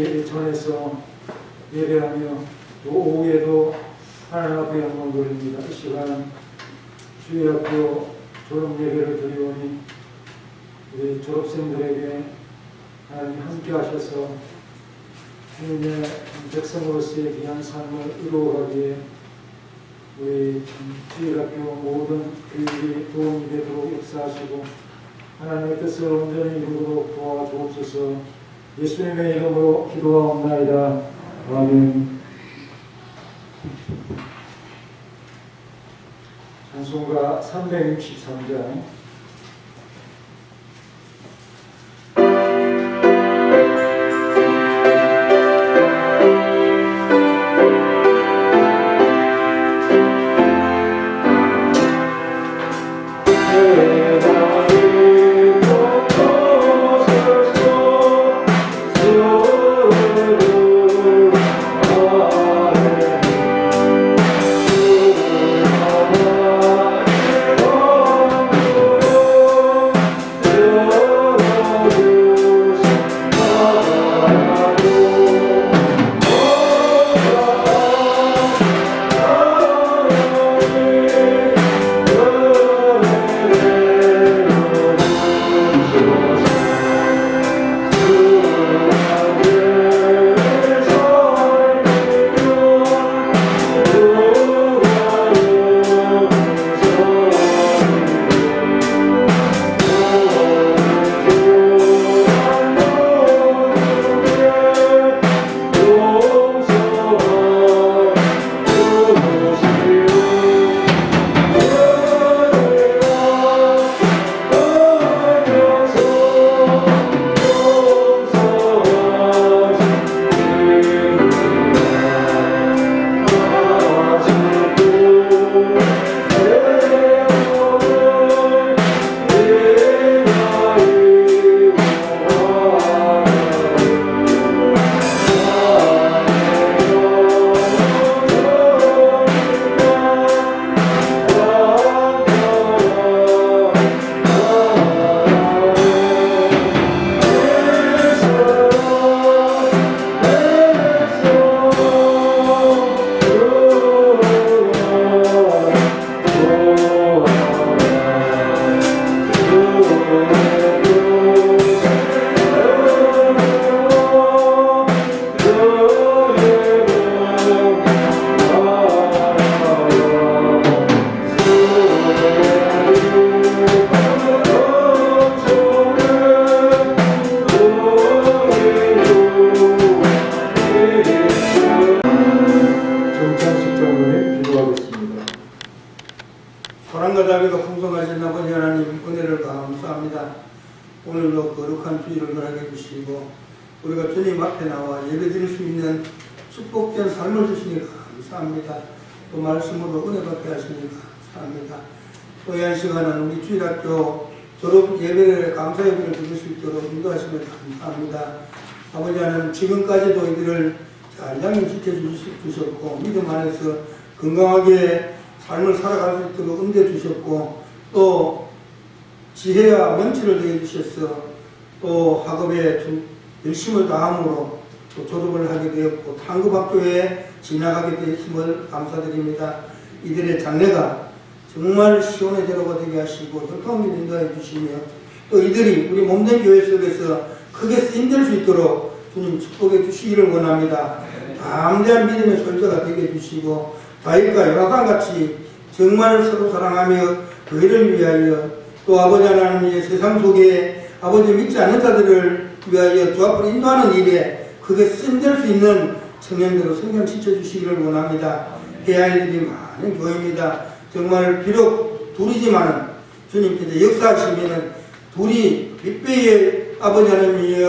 주일에 전해서 예배하며 또 오후에도 하나님 앞에 영광 돌립니다. 이 시간 주일학교 졸업 예배를 드리오니 우리 졸업생들에게 하나님 함께 하셔서 주님의 백성으로서의 귀한 삶을 이루어가기에 우리 주일학교 모든 교육이 도움이 되도록 역사하시고 하나님의 뜻을 온전히 이루도록 도와주옵소서. 예수님의 이름으로 기도하옵나이다. 아멘. 찬송가 363장 사랑과 자비가 풍성하신 아버지 하나님 은혜를 감사합니다. 오늘도 거룩한 주일을 허락해 주시고 우리가 주님 앞에 나와 예배드릴 수 있는 축복된 삶을 주시니 감사합니다. 또 말씀으로 은혜 받게 하시니 감사합니다. 또 이 한 시간은 우리 주일학교 졸업 예배를 감사 예배를 드릴 수 있도록 인도하시면 감사합니다. 아버지 하나님 지금까지도 이들을 잘 양육시켜 주셨고 믿음 안에서 건강하게 삶을 살아갈 수 있도록 은혜 주셨고 또 지혜와 명치를 더해 주셔서 또 학업에 열심을 다함으로 또 졸업을 하게 되었고 상급학교에 진학하게 되었음을 감사드립니다. 이들의 장래가 정말 시온의 대로가 되게 하시고 혈통을 인도해 주시며 또 이들이 우리 몸된 교회 속에서 크게 쓰임될 수 있도록 주님 축복해 주시기를 원합니다. 담대한 믿음의 솔자가 되게 해주시고 다윗과 요나단같이 정말 서로 사랑하며 교회를 위하여 또 아버지 하나님의 세상 속에 아버지 믿지 않는 자들을 위하여 주 앞으로 인도하는 일에 크게 쓰임될 수 있는 청년들을 성장시켜 주시기를 원합니다. 해야 할 일이 많은 교회입니다. 정말 비록 둘이지만 주님께서 역사하시면 둘이 빅배의 아버지 하나님의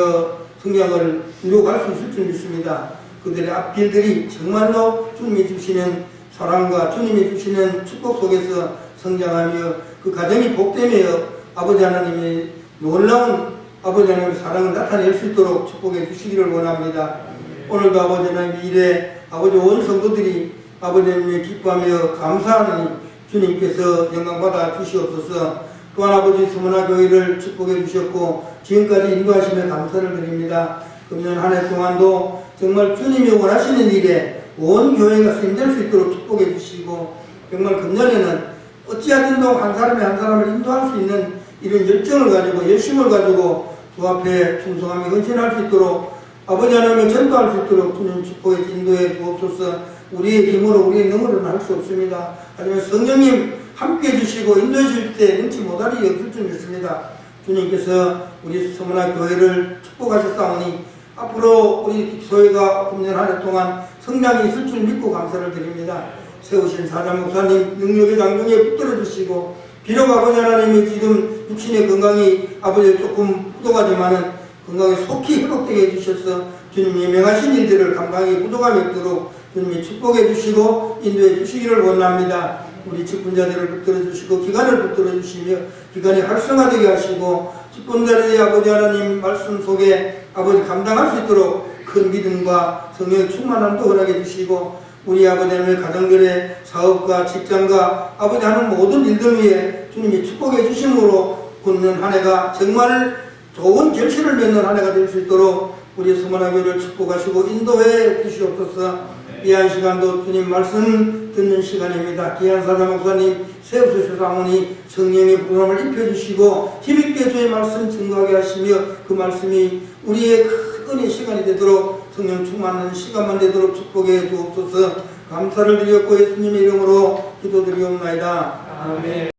성장을 이루어갈 수 있을 줄 믿습니다. 그들의 앞길들이 정말로 주님이 주시는 사랑과 주님이 주시는 축복 속에서 성장하며 그 가정이 복되며 아버지 하나님의 놀라운 아버지 하나님의 사랑을 나타낼 수 있도록 축복해 주시기를 원합니다. 오늘도 아버지 하나님의 일에 아버지 온 성도들이 아버지 하나님의 기뻐하며 감사하는 주님께서 영광받아 주시옵소서. 또한 아버지 서문화 교회를 축복해 주셨고 지금까지 인도하시며 감사를 드립니다. 금년 한 해 동안도 정말 주님이 원하시는 일에 온 교회가 힘될 수 있도록 축복해 주시고, 정말 금년에는 어찌하든도 한 사람이 한 사람을 인도할 수 있는 이런 열정을 가지고 열심을 가지고 주 앞에 충성하며 헌신할 수 있도록, 아버지 하나님을 전도할 수 있도록 주님 축복해 인도해 주옵소서. 우리의 힘으로 우리의 능으로는 할 수 없습니다. 하지만 성령님 함께 해주시고 인도해 주실 때 능치 못할 일이 없을 줄 믿습니다. 주님께서 우리 서문화 교회를 축복하셨사오니 앞으로 우리 교회가 금년 한 해 동안 성장이 있을 줄 믿고 감사를 드립니다. 세우신 사장 목사님 능력의 장중에 붙들어 주시고, 비록 아버지 하나님이 지금 육신의 건강이 아버지 조금 부족하지만은 건강이 속히 회복되게 해주셔서 주님이 명하신 일들을 감당하기 부족함이 없도록 주님이 축복해 주시고 인도해 주시기를 원합니다. 우리 직분자들을 붙들어 주시고 기관을 붙들어 주시며 기관이 활성화되게 하시고, 직분자들이 아버지 하나님 말씀 속에 아버지 감당할 수 있도록 큰 믿음과 성령의 충만함도 허락해 주시고, 우리 아버지 하나님의 가정들의 사업과 직장과 아버지 하나님 모든 일들 위에 주님이 축복해 주심으로 굳는 한 해가 정말 좋은 결실을 맺는 한 해가 될 수 있도록 우리 서문화교회를 축복하시고 인도해 주시옵소서. 귀한 시간도 주님 말씀 듣는 시간입니다. 귀한 사장 목사님 세우소서사오니 성령의 부담을 입혀주시고 힘있게 주의 말씀 증거하게 하시며 그 말씀이 우리의 큰 은혜 시간이 되도록 성령 충만한 시간만 되도록 축복해 주옵소서. 감사를 드렸고 예수님의 이름으로 기도드리옵나이다. 아멘.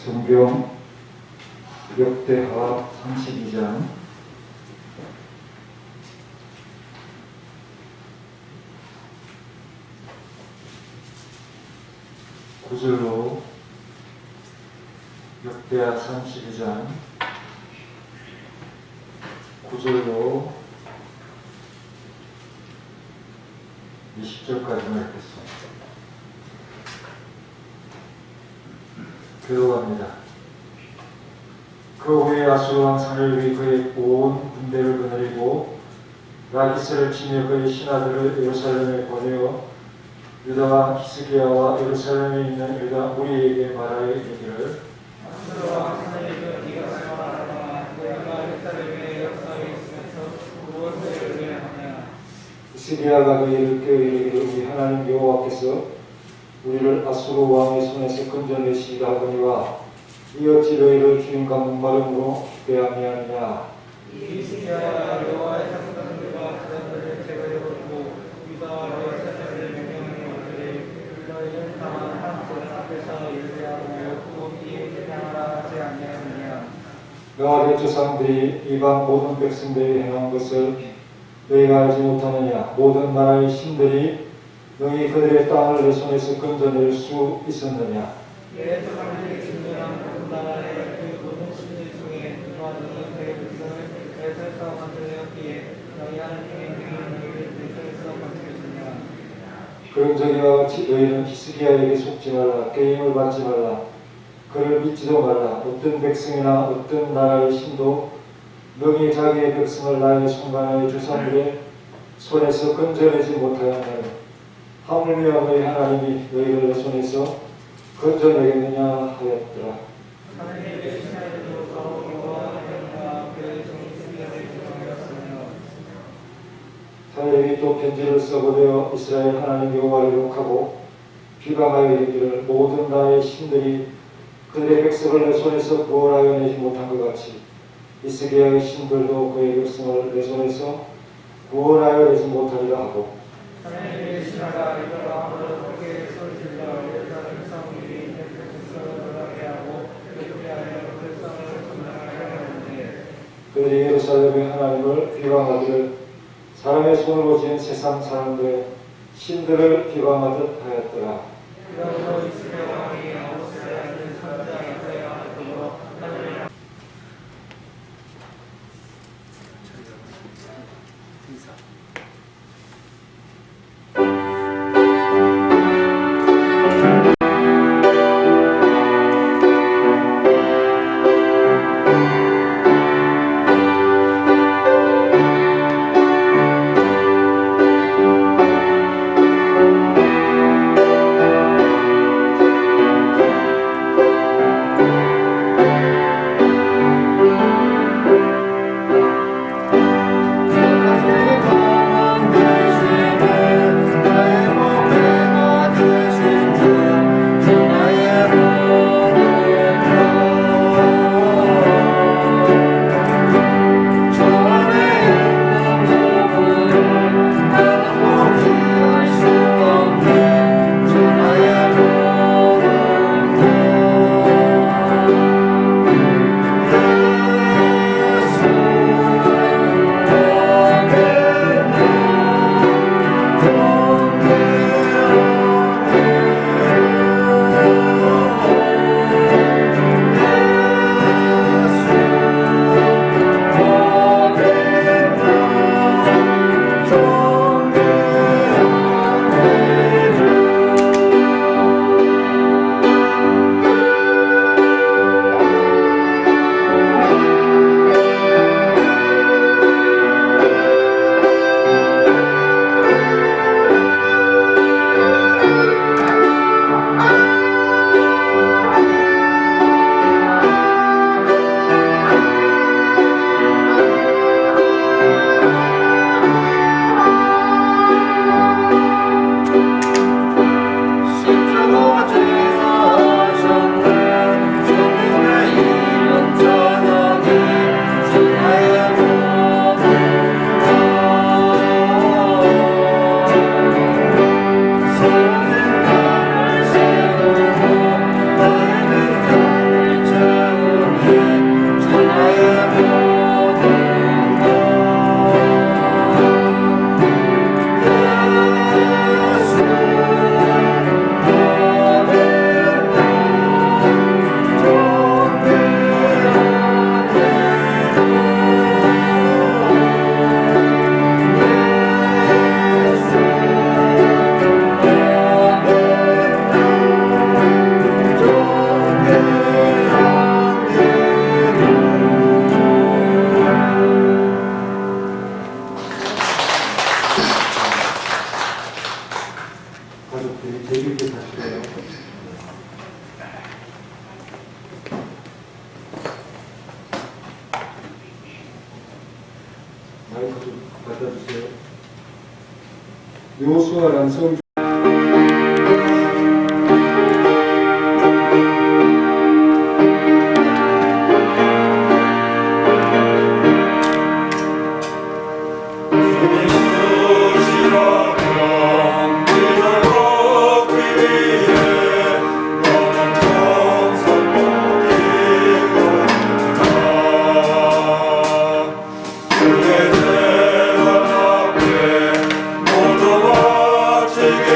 성경 역대하 32장 9절로 역대하 32장 9절로 20절까지만 읽겠습니다. 교독합니다. 그 후에 아수르 왕 사늘이 그의 온 군대를 거느리고 라기스를 치며 그의 신하들을 예루살렘에 보내어 유다 왕 히스기야와 예루살렘에 있는 유다 무리에게 말하여 이르기를, 아수르 왕 사늘이여 네가 말하라. 내가 예루살렘의 역사에 있으면서 무엇을 의뢰하냐. 히스기야가 그에게 이르기를, 우리 하나님 여호와께서 우리를 아수르 왕의 손에서 건져내시리라 하거니와 이 어찌 너희를 주인과 목마름으로 죽게 아니하느냐. 히스기야가 여호와의 사람들과 자녀들을 제거해버리고 유다와 예루살렘을 명령하여 이르되 너희는 다만 하나님 앞에서 예배하고 또 이에 찬양하라 하지 아니하느냐. 너와 내 조상들이 이방 모든 백성들이 행한 것을 너희가 알지 못하느냐. 모든 나라의 신들이 너희 그들의 땅을 내 손에서 건져낼 수 있었느냐. 내 조상들이 진노한 모든 나라의 그 모든 신들 중에 너와 너희 그의 백성을 내 손에서 건져내었기에 너희 하나님의 능히 너희를 내 손에서 건져주느냐. 그런 저희와 같이 너희는 히스기야에게 속지 말라. 게임을 받지 말라. 그를 믿지도 말라. 어떤 백성이나 어떤 나라의 신도 능히 자기의 백성을 나의 순간의 조상들의 손에서 건져내지 못하였나니 하물며 너희 하나님이 너희를 내 손에서 건져내겠느냐 하였더라. 하나님의 신하들도 바로 여호와 하나님과 그의 종 히스기야를 조롱하였으며, 사울이 또 편지를 써보려 이스라엘 하나님 여호와를 욕하고 비방하여 이르기를, 모든 나라의 신들이 그들의 백성을 내 손에서 구원하여 내지 못한 것 같이 히스기야의 신들도 그의 백성을 내 손에서 구원하여 내지 못하리라 하고, 하나님의 신하가 이들과 아무런 그렇게 소리질러 예루살렘 성들이 백성을 놀라게 하고 그리하여 백성을 전멸하게 하였는데, 그들이 예루살렘의 하나님을 비방하기를 사람의 손으로 지은 세상 사람들의 신들을 비방하듯 하였더라. 그러므로 이스라엘 왕이 아모스에 있는 선지자 이사야 앞으로 하나님의 갖다 주세요. 여호수아라는 성 그의 대화 앞에 모두 바치기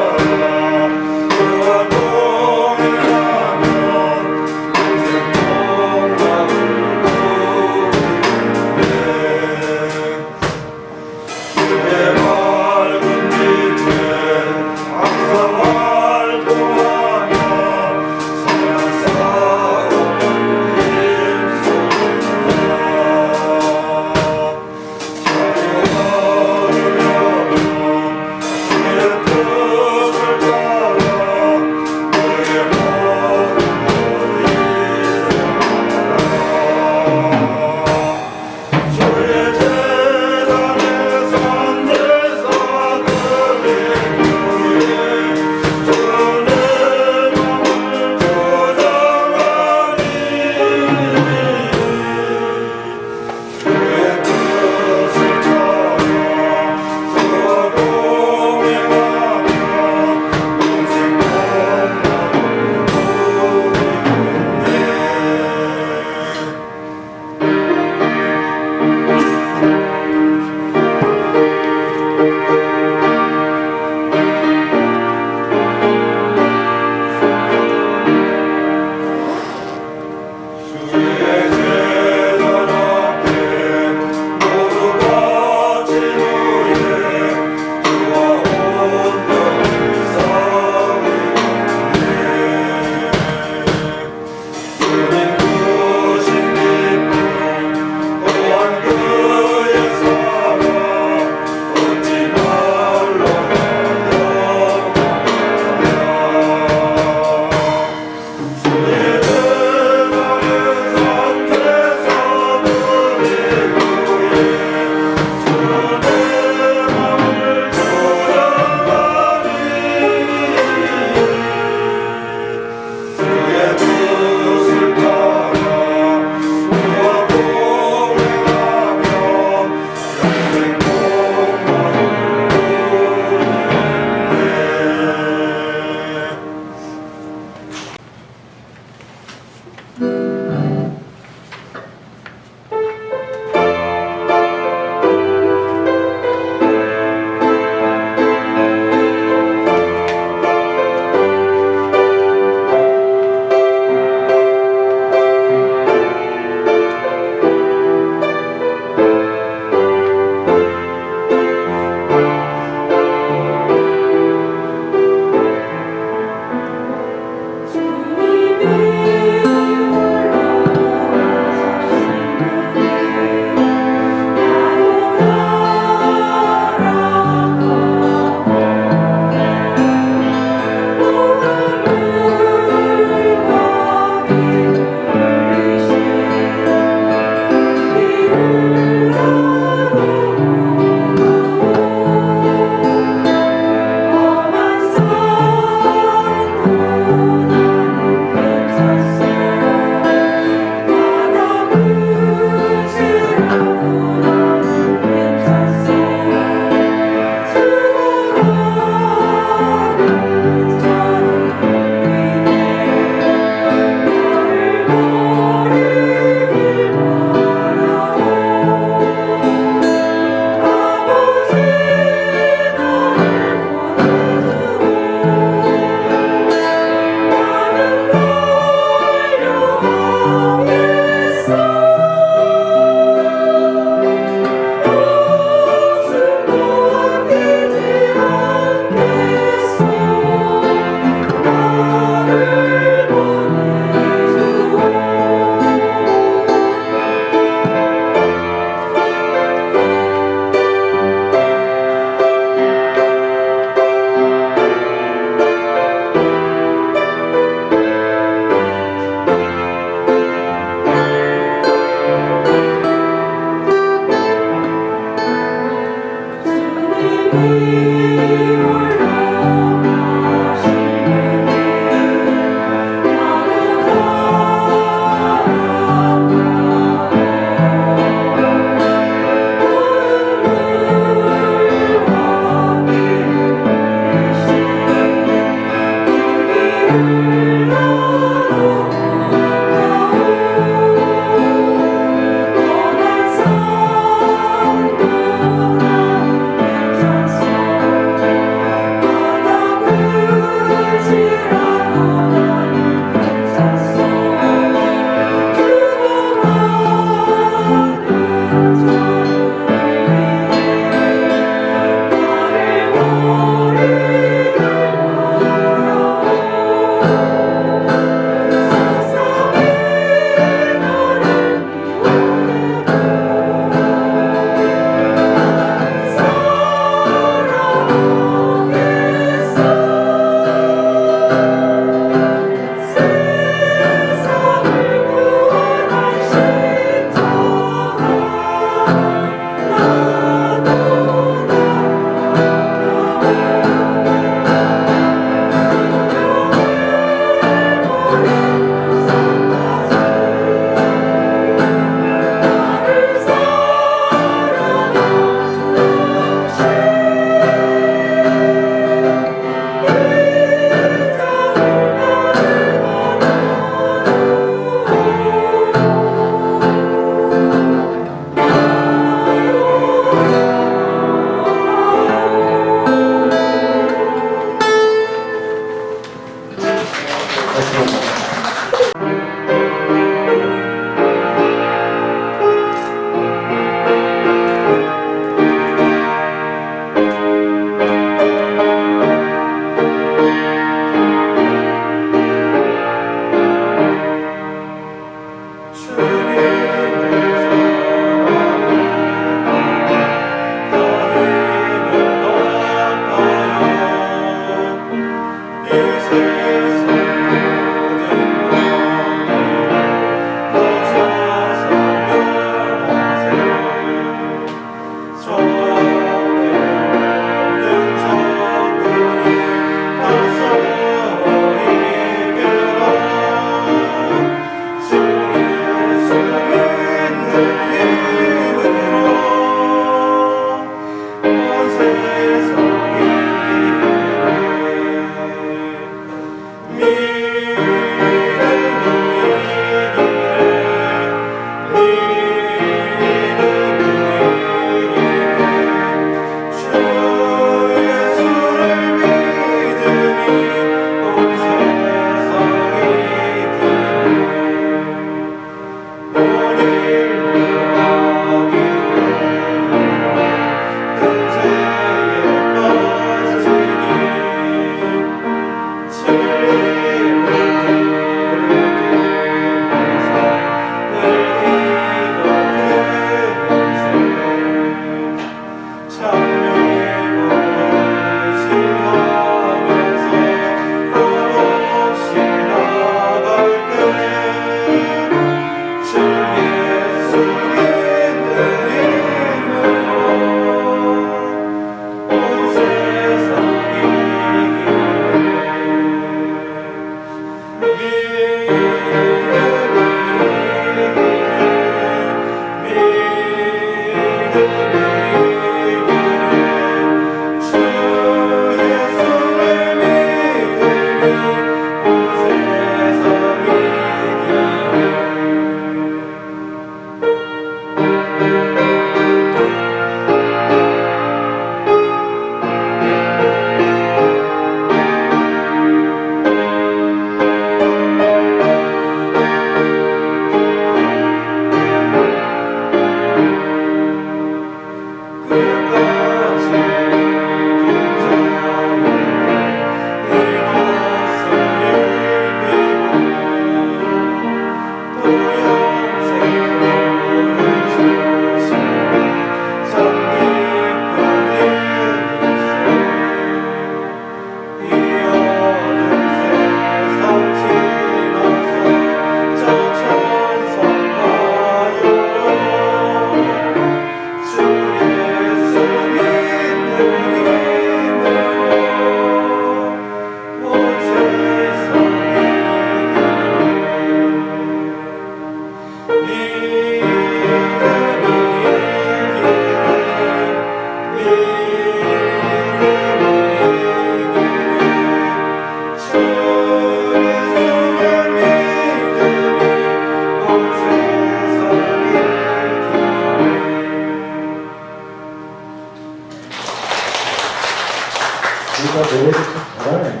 우리가 노래를 참 잘하네요.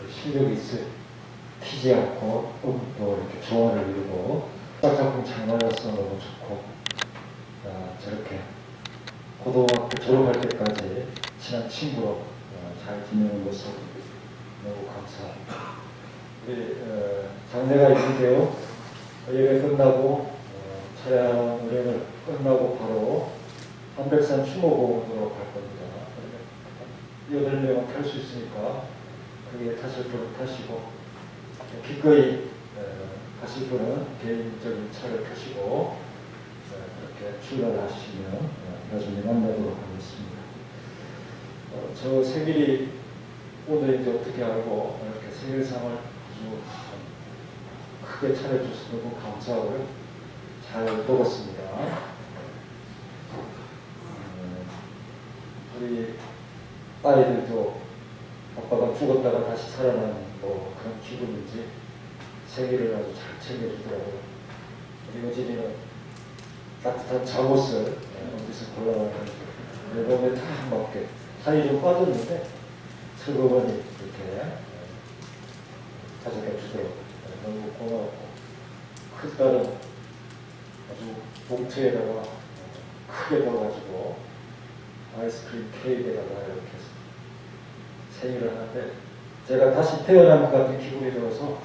실력이 튀지 않고 음도 이렇게 조화를 이루고 작품 잘 맞아서 너무 좋고 저렇게 고등학교 졸업할 때까지 친한 친구로 잘 지내는 모습 너무 감사합니다. 우리 장례가 있는데요. 예배 끝나고 차량 운행을 끝나고 바로 한백산 추모공원으로 갈 겁니다. 8명은 탈 수 있으니까 거기에 타실 분은 타시고 기꺼이 가실 분은 개인적인 차를 타시고 그렇게 출발하시면 나중에 만나도록 하겠습니다. 저 생일이 오늘인지 어떻게 알고 이렇게 생일상을 아주 크게 차려주셔서 너무 감사하고요. 잘 먹었습니다. 우리 아이들도 아빠가 죽었다가 다시 살아나는 뭐 그런 기분인지 생일을 아주 잘 챙겨주더라고요. 우리 여진이는 따뜻한 잠옷을 어디서 골라왔는지 앨범에 다 맞게 살이 좀 빠졌는데 슬그머니 이렇게 가져다 주더라고요. 너무 고마웠고 큰 딸은 아주 봉투에다가 크게 넣어가지고 아이스크림 케이크에다가 이렇게 해서 생일을 하는데 제가 다시 태어난 것 같은 기분이 들어서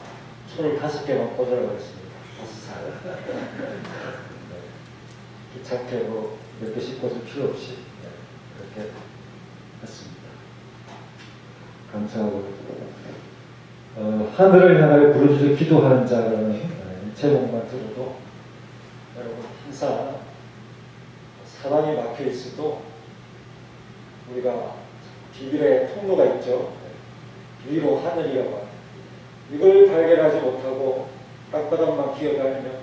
손을 5개만 꽂으라고 했습니다. 5살. 귀찮게 뭐 몇 개씩 꽂을 필요 없이 그렇게 했습니다. 감사하고 하늘을 향하여 부르짖어 기도하는 자라는 제목만 들어도 여러분 항상 사랑이 막혀 있어도 우리가 비밀의 통로가 있죠. 위로 하늘이여봐. 이걸 발견하지 못하고 땅바닥만 기어다니면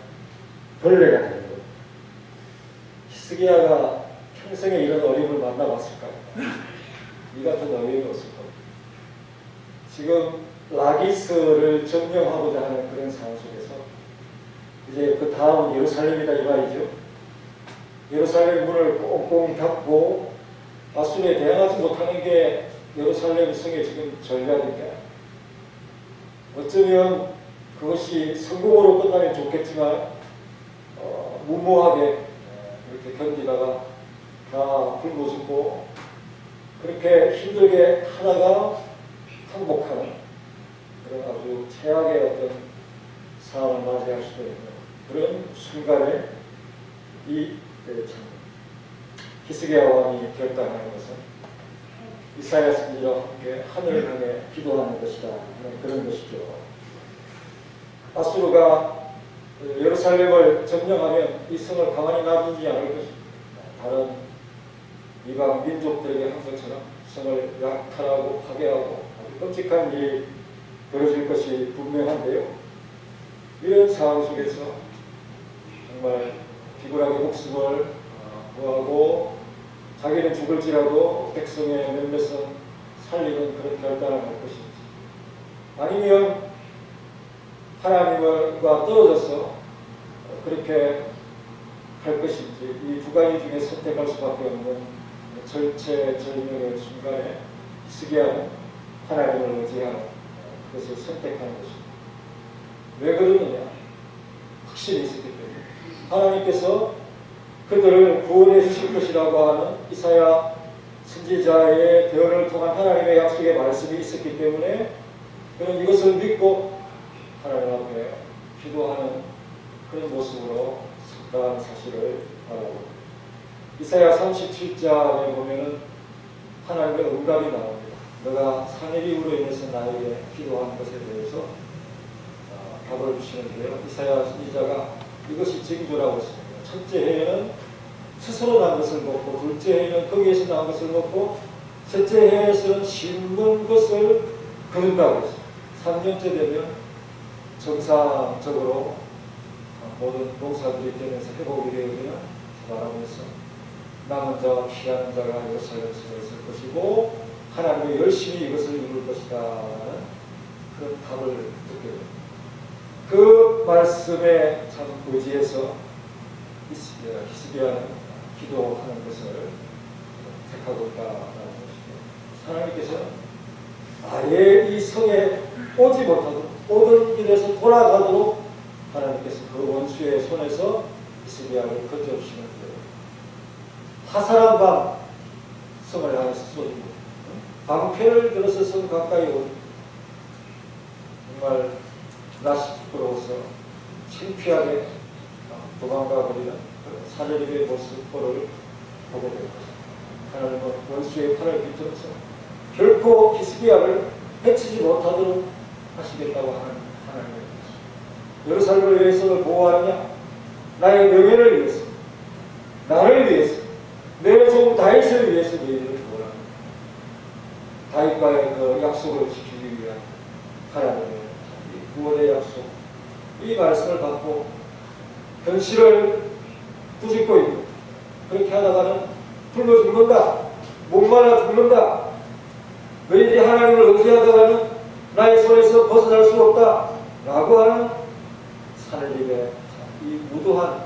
벌레가 되는 거예요. 히스기야가 평생에 이런 어림을 만나봤을까요? 이 같은 어림이 없을 겁니다. 지금 라기스를 점령하고자 하는 그런 상황 속에서 이제 그 다음은 예루살렘이다 이 말이죠. 예루살렘 문을 꽁꽁 닫고 아수르에 대항하지 못하는 게 예루살렘 성의 지금 전략입니다. 어쩌면 그것이 성공으로 끝나면 좋겠지만 무모하게 이렇게 견디다가 다 굶어죽고 그렇게 힘들게 하다가 항복하는 그런 아주 최악의 어떤 상황을 맞이할 수도 있는 그런 순간에 이 히스기야 왕이 결단하는 것은 이사야 선지자와 함께 하늘을 향해 기도하는 것이다 하는 그런 것이죠. 아수르가 예루살렘을 점령하면 이 성을 가만히 놔두지 않을 것입니다. 다른 이방 민족들에게 한 것처럼 성을 약탈하고 파괴하고 아주 끔찍한 일이 벌어질 것이 분명한데요. 이런 상황 속에서 정말 비굴하게 목숨을 구하고 자기는 죽을지라도 백성의 몇몇은 살리는 그런 결단을 할 것인지, 아니면 하나님과 떨어져서 그렇게 할 것인지, 이 두 가지 중에 선택할 수밖에 없는 절체절명의 순간에 히스기야는 하나님을 의지하는 그것을 선택하는 것입니다. 왜 그러느냐? 확신이 있었기 때문에. 하나님께서 그들을 구원해 주실 것이라고 하는 이사야 선지자의 대언을 통한 하나님의 약속의 말씀이 있었기 때문에 그는 이것을 믿고 하나님 앞에 기도하는 그런 모습으로 섰다는 사실을 알아봅니다. 이사야 37장에 보면은 하나님의 응답이 나옵니다. 너가 산해비로 인해서 나에게 기도한 것에 대해서 답을 주시는데요. 이사야 선지자가 이것이 징조라고 했습니다. 첫째 해에는 스스로 난 것을 먹고, 둘째 해에는 거기에서 난 것을 먹고, 셋째 해에서는 심는 것을 거둔다고 했습니다. 3년째 되면 정상적으로 모든 농사들이 되면서 회복이 되어지는 바람에서 남은 자와 피하는 자가 예루살렘에 있을 것이고 하나님이 열심히 이것을 이룰 것이다 라는 그 답을 듣게 됩니다. 그 말씀에 참 의지해서 히스기야는 기도하는 것을 택하고 있다는 것입니다. 하나님께서는 아예 이 성에 오지 못하도록, 오던 길에서 돌아가도록 하나님께서 그 원수의 손에서 히스기야를 건져주시는데, 화살한 밤 성을 향해서 쏘고 방패를 들어서 성 가까이 오니 정말 낯이 부끄러워서 창피하게 도망가 버리는 사내립의 모습을 보게 됩니다. 하나님은 원수의 팔을 비틀어서 결코 히스기야를 해치지 못하도록 하시겠다고 하는 하나님의 것입니다. 예루살렘을 위해서 보호하느냐? 나의 명예를 위해서, 나를 위해서, 내 종 다윗을 위해서 너희들을 구원합니다. 다윗과의 그 약속을 지키기 위한 하나님의 구원의 약속, 이 말씀을 받고 현실을 꾸짖고 있고, 그렇게 하다가는 굶어 죽는다, 목말라 죽는다, 너희들이 하나님을 의지하다가는 나의 손에서 벗어날 수 없다 라고 하는 사내립의 이 무도한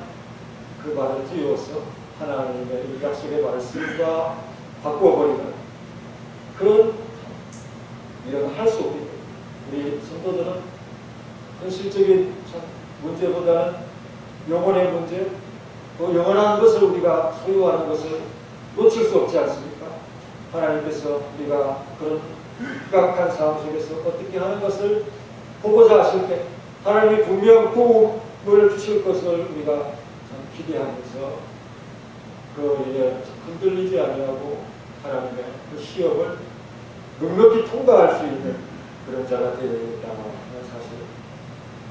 그 말을 뒤어서 하나님의 이 약속의 말씀과 바꾸어버리는 그런 일은 할 수 없기 때문에 우리 성도들은 현실적인 문제보다는 영혼의 문제, 또 영원한 것을 우리가 소유하는 것을 놓칠 수 없지 않습니까? 하나님께서 우리가 그런 극악한 상황 속에서 어떻게 하는 것을 보고자 하실 때 하나님이 분명 도움을 주실 것을 우리가 참 기대하면서 그 일에 흔들리지 아니하고 하나님의 그 시험을 넉넉히 통과할 수 있는 그런 자가 되어야 되겠다는 사실.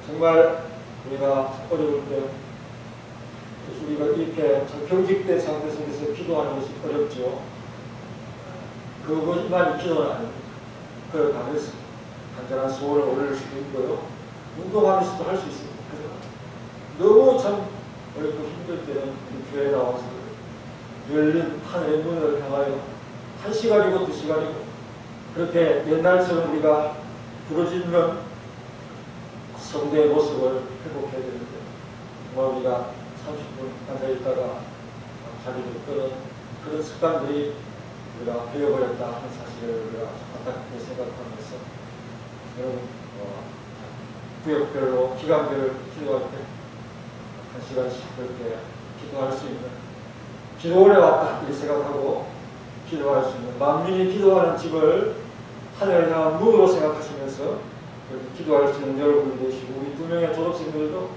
정말 우리가 어려울 때 우리가 이렇게 경직된 상태 속에서 기도하는 것이 어렵죠. 그것만이 기도는 아닙니다. 그러면서 간절한 소원을 올릴 수도 있고요. 운동하면서도 할 수 있습니다. 너무 참 어렵고 힘들 때는 교회에 나와서 열린 하늘의 문을 향하여 1시간이고 2시간이고 그렇게 옛날처럼 우리가 부르짖는 성도의 모습을 회복해야 되는데 정말 우리가 30분 앉아있다가 자리를 끄는 그런 습관들이 우리가 배워버렸다 하는 사실을 우리가 안타깝게 생각하면서 여러분 구역별로 기간별로 기도할 때 1시간씩 그렇게 기도할 수 있는 기도원에 왔다 이렇게 생각하고 기도할 수 있는 만민이 기도하는 집을 하늘을 향한 문으로 생각하시면서 그렇게 기도할 수 있는 여러분이 되시고 우리 2명의 졸업생들도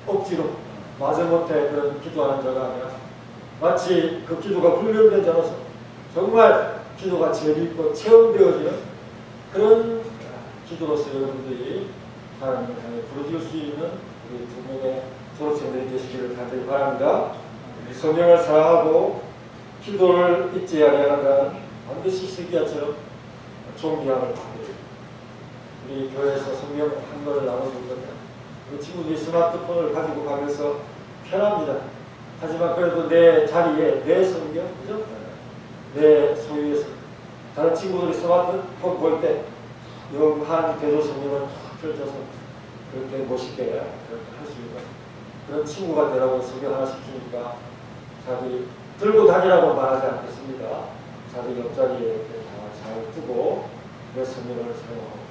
억지로 마지못해 그런 기도하는 자가 아니라 마치 그 기도가 훈련된 자로서 정말 기도가 재미있고 체험되어지는 그런 기도로서 여러분들이 하나님을 향해 부르짖을 수 있는 우리 2명의 졸업생들이 되시기를 간절히 바랍니다. 성령을 사랑하고 기도를 잊지 아니하는 반드시 히스기야처럼 존귀함을 받게 됩니다. 우리 교회에서 성령 한 권을 나눠줄 거면 그 친구들이 스마트폰을 가지고 가면서 편합니다. 하지만 그래도 내 자리에 내 성경, 그죠? 내 소유에서 다른 친구들이 스마트폰 볼 때 영한 대도 성경을 펼쳐서 그렇게 멋있게 할 수 있는 그런 친구가 되라고 성경 하나씩 주니까 자기 들고 다니라고 말하지 않겠습니다. 자기 옆자리에 이렇게 잘 두고 내 성경을 사용하고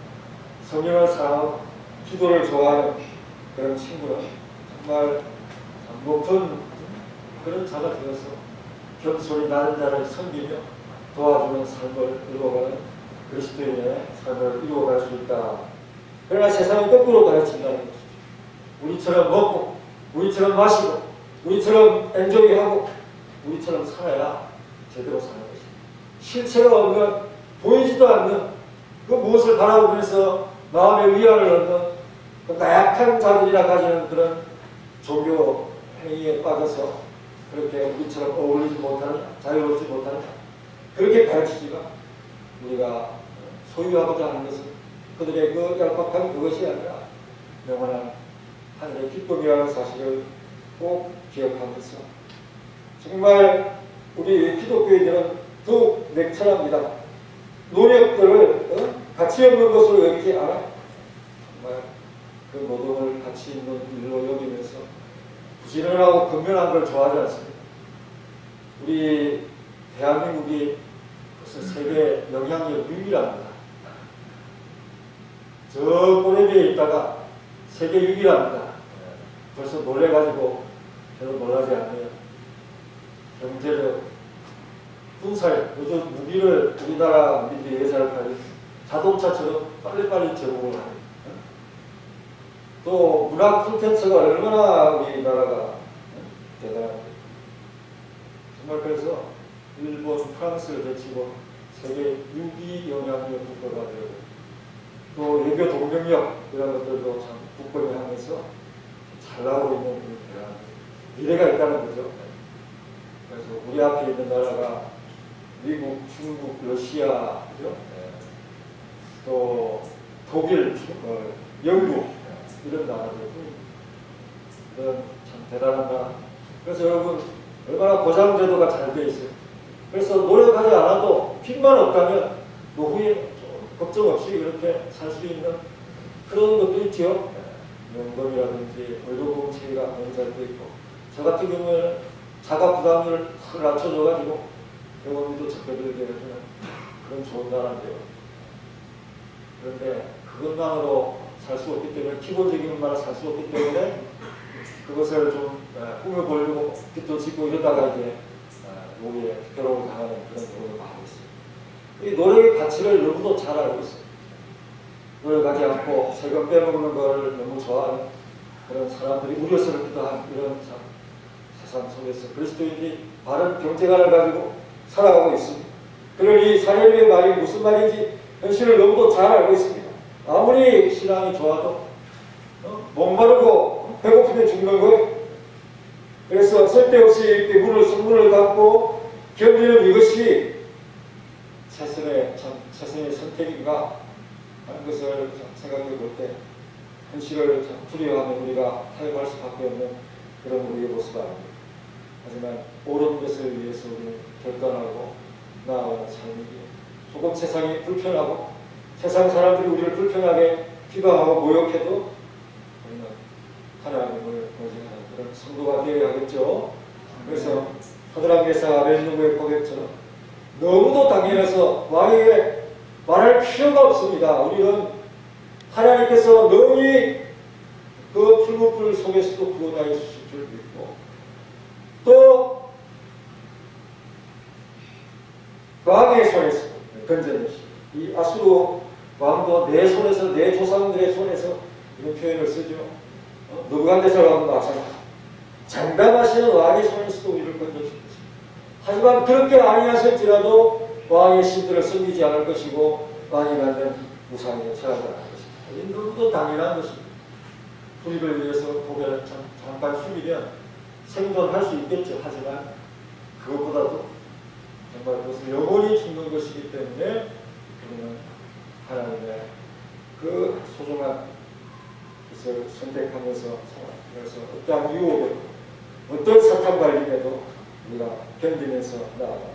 성경을 사용, 기도를 좋아하는 그런 친구는 정말 높은 그런 자가 되어서 겸손히 나른 자를 섬기며 도와주는 삶을 이루어가는 그리스도인의 삶을 이루어갈 수 있다. 그러나 세상은 거꾸로 가르친다는 것이죠. 우리처럼 먹고 우리처럼 마시고 우리처럼 엔조이하고 우리처럼 살아야 제대로 사는 것입니다. 실체가 없는 보이지도 않는 그 무엇을 바라보면서 마음의 위안을 얻는 그 나약한 자들이라 가지는 그런 종교 행위에 빠져서 그렇게 우리처럼 어울리지 못하는 자유롭지 못하는 그렇게 가르치지만 우리가 소유하고자 하는 것은 그들의 그 얄팍한 그것이 아니라 영원한 하늘의 기쁨이라는 사실을 꼭 기억하면서 정말 우리 기독교인들은 더욱 냉철합니다. 노력들을 가치 없는 것으로 여기지 않아요. 정말 그 노동을 가치 있는 일로 여기면서 부지런하고 근면한 걸 좋아하지 않습니다. 우리 대한민국이 벌써 세계 영향력 6위랍니다. 저 꼬레비에 있다가 세계 6위랍니다. 벌써 놀래가지고 별로 놀라지 않네요. 경제력, 군사력, 요즘 무기를 우리나라 미리 예산을 가지고 자동차처럼 빨리빨리 제공을 하는 또 문학 콘텐츠가 얼마나 우리나라가 대단한데 정말 그래서 일본, 프랑스를 제치고 세계 6위 영향력 국가가 되고 또 외교 동경력 이런 것들도 참 국권을 하면서 잘 나오고 있는 우리 대한민국 미래가 있다는 거죠. 그래서 우리 앞에 있는 나라가 미국, 중국, 러시아, 그죠? 또 독일, 영국 이런 나라들 이런 참 대단한 나라. 그래서 여러분 얼마나 보장제도가 잘 돼 있어요. 그래서 노력하지 않아도 빚만 없다면 노후에 걱정 없이 이렇게 살 수 있는 그런 것도 있죠. 연금이라든지 월급보험 체계가 너무 잘 돼 있고 저 같은 경우에는 자가 부담률을 낮춰줘가지고 병원비도 적게들게 해주는 그런 좋은 나라인데요. 그런데 그것만으로 살 수 없기 때문에 기본적인 것만으로 살 수 없기 때문에 그것을 좀 꾸며보려고 빚도 짓고 이러다가 이제 노후에 괴로움을 당하는 그런 노력을 하고 있어요. 이 노력의 가치를 너무도 잘 알고 있어요. 노력하지 않고 세금 빼먹는 걸 너무 좋아하는 그런 사람들이 우려스럽기도 한 이런 세상 속에서 그리스도인들이 바른 경제관을 가지고 살아가고 있습니다. 그러니 사례의 말이 무슨 말인지 현실을 너무도 잘 알고 있습니다. 아무리 신앙이 좋아도 목마르고 배고프면 죽는 거예요. 그래서 쓸데없이 이렇게 문을 닫고 견디는 이것이 최선의 선택인가 하는 것을 생각해 볼 때 현실을 두려워하면 우리가 타협할 수밖에 없는 그런 우리의 모습 아닙니다. 하지만 옳은 것을 위해서 우리는 결단하고 나아가는 삶이기에 조금 세상이 불편하고 세상 사람들이 우리를 불편하게 비방하고 모욕해도 우리는 하나님을 고집하는 그런 성도가 되어야 하겠죠. 그래서 하드랑게사 아벨누고의 고백처럼 너무도 당연해서 왕에게 말할 필요가 없습니다. 우리는 하나님께서 너희 그 풀무불 속에서도 구원하여 주실 줄 믿고 또 왕의 손에서 건져내시 이 아수르 왕도 내 손에서 내 조상들의 손에서 이런 표현을 쓰죠. 느부갓네살 왕도 마찬가지. 장담하시는 왕의 손에서도 우리를 건져주십니다. 하지만 그렇게 아니하실지라도 왕의 신들을 섬기지 않을 것이고 왕이 만든 우상에 절하지 않을 것입니다. 이 너무도 당연한 것입니다. 불익을 위해서 고개를 잠깐 숙이면 생존할 수 있겠죠. 하지만 그것보다도 정말 그것은 영원히 죽는 것이기 때문에 우리는 하나님의 그 소중한 것을 선택하면서 그래서 어떠한 유혹에 어떤 사탄 관리에도 우리가 견디면서 나아가.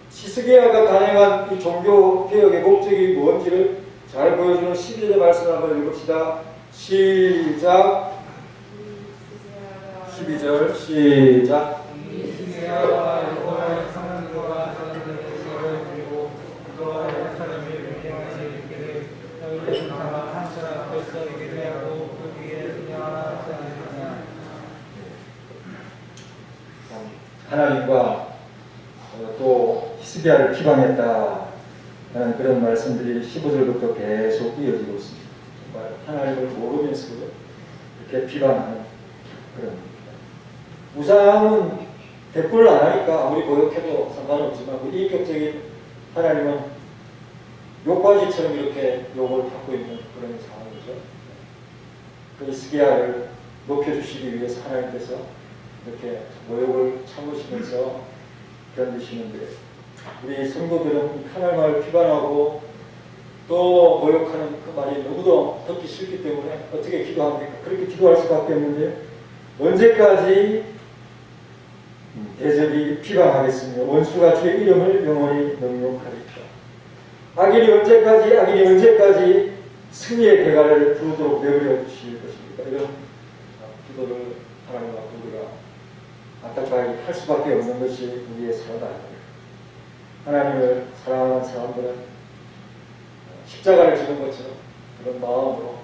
히스기야가 단행한 이 종교 개혁의 목적이 뭔지를 잘 보여주는 12절의 말씀을 한번 읽읍시다. 시작. 12절 시작. 하나님과 또 히스기야를 비방했다 라는 그런 말씀들이 15절부터 계속 이어지고 있습니다. 정말 하나님을 모르면서 이렇게 비방하는 그런 우상은 대꾸를 안 하니까 아무리 모욕해도 상관없지만 그 인격적인 하나님은 욕바지처럼 이렇게 욕을 받고 있는 그런 상황이죠. 그 히스기야를 높여주시기 위해서 하나님께서 이렇게 모욕을 참으시면서 견디시는데, 우리 성도들은 하나님을 비판하고 또 모욕하는 그 말이 너무도 듣기 싫기 때문에 어떻게 기도합니까? 그렇게 기도할 수밖에 없는데, 언제까지 대적이 비방하겠으며 원수가 주의 이름을 영원히 능욕하리까? 악인이 언제까지 승리의 대가를 부르도록 내버려 주실 것입니까? 이런 기도를 하나님 앞에 우리가 안타까이 할 수밖에 없는 것이 우리의 삶 아닙니까? 하나님을 사랑하는 사람들은 십자가를 지는 것처럼 그런 마음으로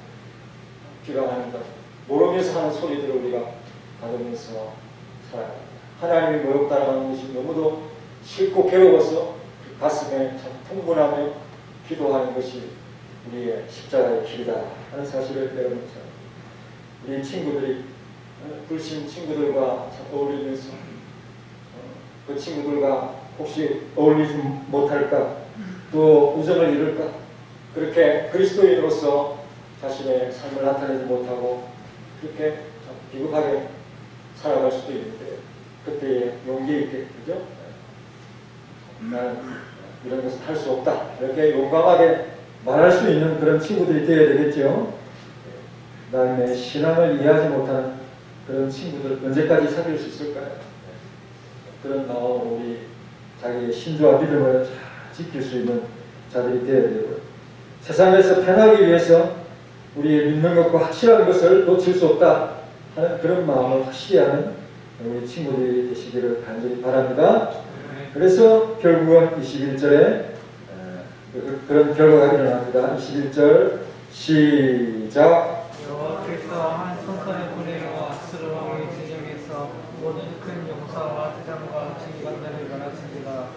비방하는 것, 모르면서 하는 소리들을 우리가 받으면서 살아갑니다. 하나님이 모욕당하는 것이 너무도 싫고 괴로워서 그 가슴에 참 풍분하며 기도하는 것이 우리의 십자가의 길이다 하는 사실을 배우면서 우리 친구들이 불신 친구들과 어울리면서 그 친구들과 혹시 어울리지 못할까, 또 우정을 이룰까, 그렇게 그리스도인으로서 자신의 삶을 나타내지 못하고 그렇게 비겁하게 살아갈 수도 있는데, 그때에 용기 있게, 그죠? 나는 이런 것을 할 수 없다, 이렇게 용감하게 말할 수 있는 그런 친구들이 되어야 되겠죠. 나의 신앙을 이해하지 못하는 그런 친구들 언제까지 사귈 수 있을까요? 그런 마음으로 우리 자기의 신조와 믿음을 잘 지킬 수 있는 자들이 되어야 되고요. 세상에서 편하기 위해서 우리의 믿는 것과 확실한 것을 놓칠 수 없다 하는 그런 마음을 확실히 하는 우리 친구들이 되시기를 간절히 바랍니다. 그래서 결국은 21절에 그런 결과가 일어납니다. 21절 시작. 여호와께서 한 손선의 보내려와 아스르 왕의 진영에서 모든 큰 용사와 대장과 지휘관들을 멸하시니라.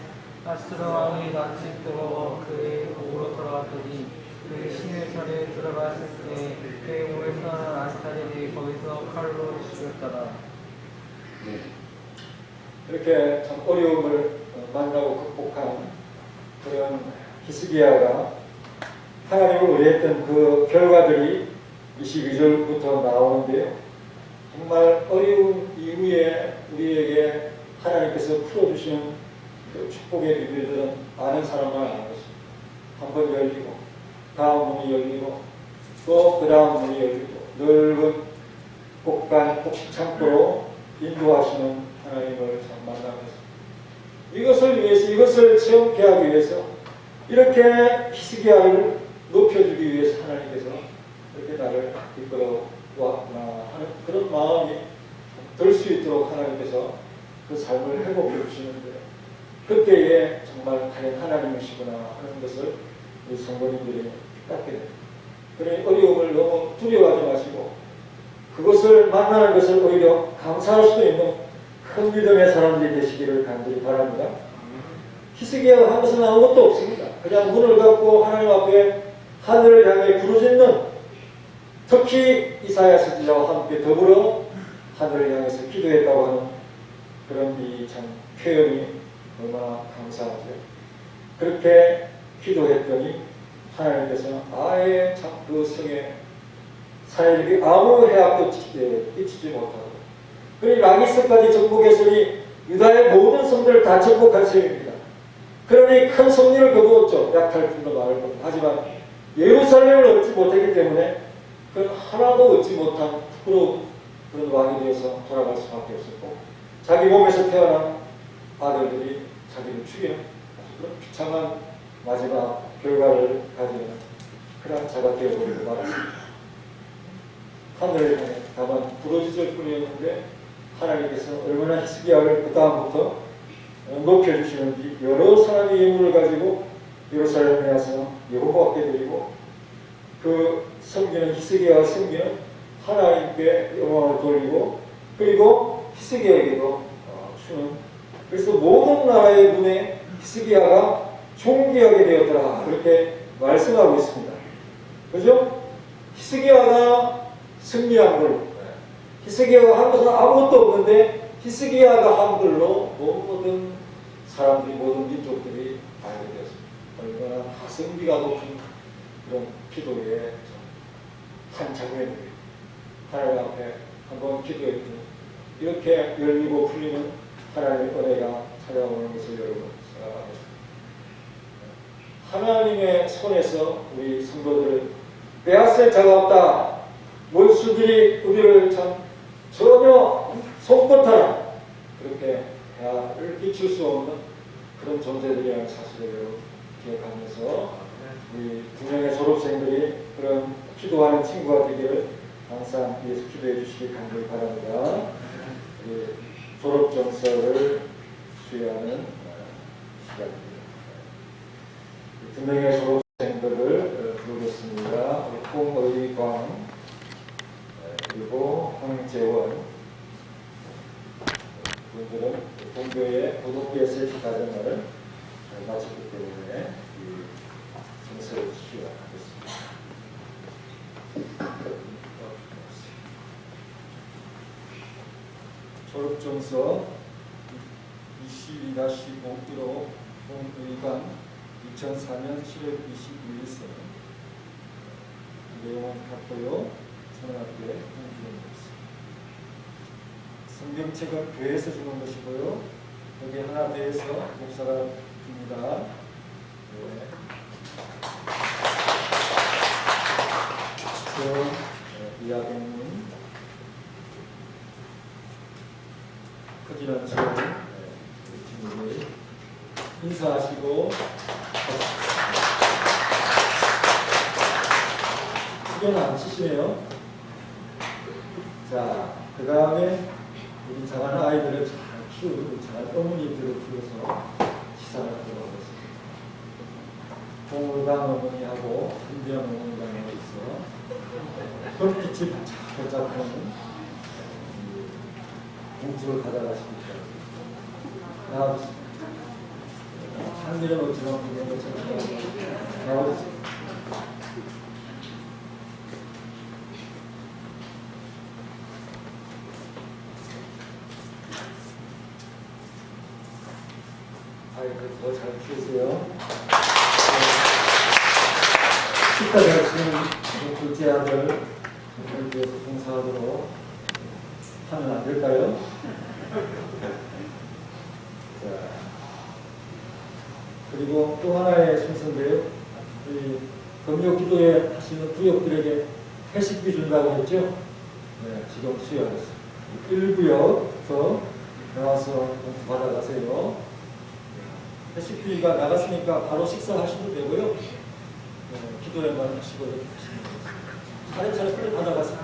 아스르 왕이 낯짓도록 그의 목으로 돌아왔더니 그의 신의 절에 들어갔을 때 그의 몸에서 나는 안타들이 거기서 칼로 죽였더라. 이렇게 참 어려움을 만나고 극복한 그런 히스기야가 하나님을 의뢰했던 그 결과들이 22절부터 나오는데요. 정말 어려운 이후에 우리에게 하나님께서 풀어주시는 그 축복의 비밀들은 아는 사람만 아는 것입니다. 한 번 열리고 다음 문이 열리고 또 그 다음 문이 열리고 넓은 복간 복식창고로 인도하시는 하나님을 참 만나면서 이것을 위해서, 이것을 체험케 하기 위해서 이렇게 히스기야를 높여주기 위해서 하나님께서 이렇게 나를 이끌어 왔구나 하는 그런 마음이 들 수 있도록 하나님께서 그 삶을 회복해 주시는데, 그때에 정말 과연 하나님이시구나 하는 것을 우리 성도님들이 깨닫게 됩니다. 그러니 어려움을 너무 두려워하지 마시고 그것을 만나는 것을 오히려 감사할 수 있는 큰 믿음의 사람들이 되시기를 간절히 바랍니다. 히스기야가 한 것은 아무것도 없습니다. 그냥 문을 닫고 하나님 앞에 하늘을 향해 부르짖는, 특히 이사야 선지자와 함께 더불어 하늘을 향해서 기도했다고 하는 그런 이 참 표현이 얼마나 감사하죠. 그렇게 기도했더니 하나님께서는 아예 참 그 성에 사역이 아무 해악도 끼치지 못하고, 그러니 라기스까지 정복했으니 유다의 모든 성들을 다 정복한 셈입니다. 그러니 큰 승리를 거두었죠. 약탈뿐도 말할 뿐. 하지만 예루살렘을 얻지 못했기 때문에 그 하나도 얻지 못한 부끄러운 그런 왕이 되어서 돌아갈 수밖에 없었고, 자기 몸에서 태어난 아들들이 자기를 죽이는 그런 비참한 마지막 결과를 가지는 그런 자가 되어버리고 말았습니다. 하늘을 향해 다만 부러지질 뿐이었는데 하나님께서 얼마나 히스기야를 그 다음부터 높여주시는지 여러 사람의 예물을 가지고 예루살렘에 와서 여호와께 드리고 그 섬기는 히스기야가 섬기는 하나님께 영광을 돌리고 그리고 히스기야에게도 주는, 그래서 모든 나라의 눈에 히스기야가 존귀하게 되었더라 그렇게 말씀하고 있습니다. 그죠? 히스기야가 승리한 걸, 히스기야가 한 것은 아무것도 없는데 히스기야가 한 걸로 모든 사람들이 모든 민족들이 알게 되었습니다. 얼마나 가성비가 높은 그런 기도의 한 장면입니다. 하나님 앞에 한번 기도했더니 이렇게 열리고 풀리는 하나님의 은혜가 찾아오는 것을 여러분 생각하겠습니다. 하나님의 손에서 우리 성도들을 빼앗을 자가 없다. 원수들이 우리를 참 전혀 손끝하나 그렇게 해를 끼칠 수 없는 그런 존재들이라는 사실을 기억하면서 우리 두 명의 졸업생들이 그런 기도하는 친구가 되기를 항상 위해서 기도해 주시기 간절히 바랍니다. 졸업정서를 수여하는 시간입니다. 두 명의 졸업생들을 부르겠습니다. 홍의광 그리고 황재원 분들은 본교의 고독교에서의 가정을 마쳤기 때문에 이 정서를 수여하겠습니다. 졸업정서 22-01호 홍의관 2004년 7월 22일생 내용은 같고요. 성학교에 홍기입니다. 성경책은 교회에서 주는 것이고요. 여기 하나 더해서 목사가 줍니다. 네. 이하경님,柯진환 지원 친구들 인사하시고 수견 안 치시네요. 자, 그 다음에 우리 작은 아이들을 잘 키우고 잘 어머니들을 키워서 시상을 하도록 하겠습니다. 홍울강 어머니하고 김대영 어머니가 있어 햇빛이 반짝반짝하는 봉투를 가져가십니다. 나와주세요. 한일은 어찌나 보면 나와주세요. 아이들 더 잘 키우세요. 식사 잘 치는 둘째 아들 위해서 봉사하도록 하면 안 될까요? 자, 그리고 또 하나의 순서인데요. 이 금요 기도회 하시는 구역들에게 회식비 준다고 했죠? 네, 지금 수여하겠습니다. 1구역부터 나와서 봉투 받아가세요. 회식비가 나갔으니까 바로 식사하셔도 되고요. 네, 기도회만 하시고 이렇게 하시면 됩니다. 차례차례 빨리 받아가세요.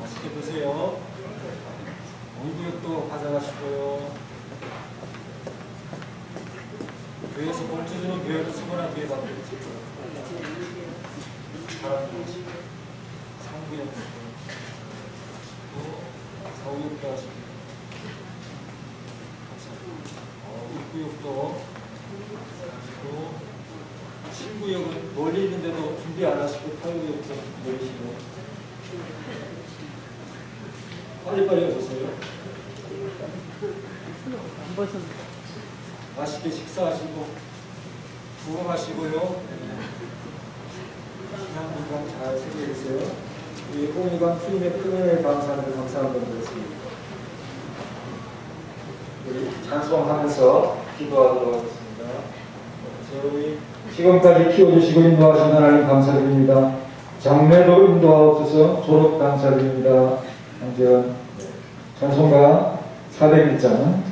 맛있게 드세요. 물구역도 가져가시고요. 교회에서 봉투 주는 교회를 수건한 뒤에 받으시고 상구역도 사구역도 하시고 입구역도 하시고 7구역은 멀리 있는데도 준비 안 하시고 8구역도 내리시고 빨리빨리 해보세요. 맛있게 식사하시고 구경하시고요. 그냥 건강 잘 챙겨주세요. 우리 홍의관 주님의 큰 은혜에 감사한 분들이었습니다. 우리 찬송하면서 기도하도록 하겠습니다. 저희 지금까지 키워주시고 인도하신 하나님 감사드립니다. 장례도 인도하옵소서. 졸업 감사드립니다. 황재원 찬송가 401장.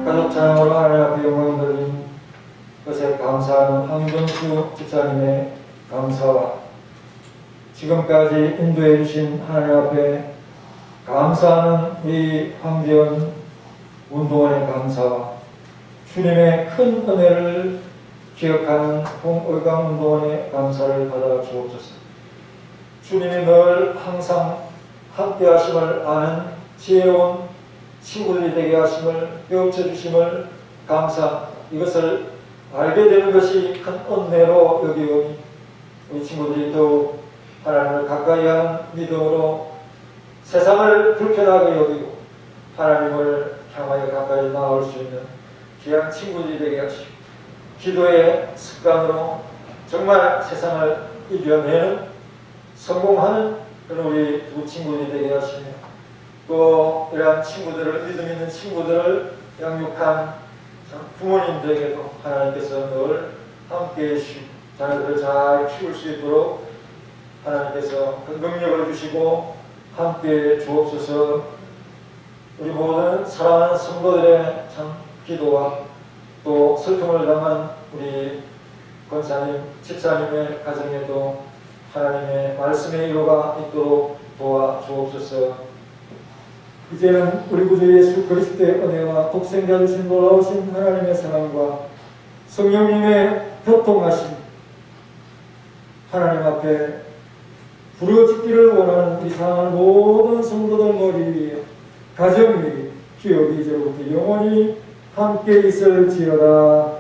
가족 찬양으로 하나님 앞에 영광 드린 것에 감사하는 황정수 집사님의 감사와 지금까지 인도해 주신 하나님 앞에 감사하는 이 황재원 운동원의 감사와 주님의 큰 은혜를 기억하는 홍의강 운동원의 감사를 받아 주옵소서. 주님이 늘 항상 함께 하심을 아는 지혜로운 친구들이 되게 하심을 깨우쳐 주심을 감사, 이것을 알게 되는 것이 큰 은혜로 여기오니 우리 친구들이 더욱 하나님을 가까이 하는 믿음으로 세상을 불편하게 여기고 하나님을 향하여 가까이 나올 수 있는 귀한 친구들이 되게 하시고 기도의 습관으로 정말 세상을 이겨내는 성공하는 그런 우리 두 친구들이 되게 하시며 또 이러한 친구들을 믿음 있는 친구들을 양육한 부모님들에게도 하나님께서 늘 함께해 주시고 자녀들을 잘 키울 수 있도록 하나님께서 그 능력을 주시고 함께해 주옵소서. 우리 모든 사랑하는 성도들의 참 기도와 또 슬픔을 당한 우리 권사님, 집사님의 가정에도 하나님의 말씀의 위로가 있도록 도와주옵소서. 이제는 우리 구주 예수 그리스도의 은혜와 독생자 주신 놀라우신 하나님의 사랑과 성령님의 교통하심 하나님 앞에 부르짖기를 원하는 이 사랑하는 모든 성도들 머리 위에 가정 위에 기업이 이제부터 영원히 함께 있을지어다.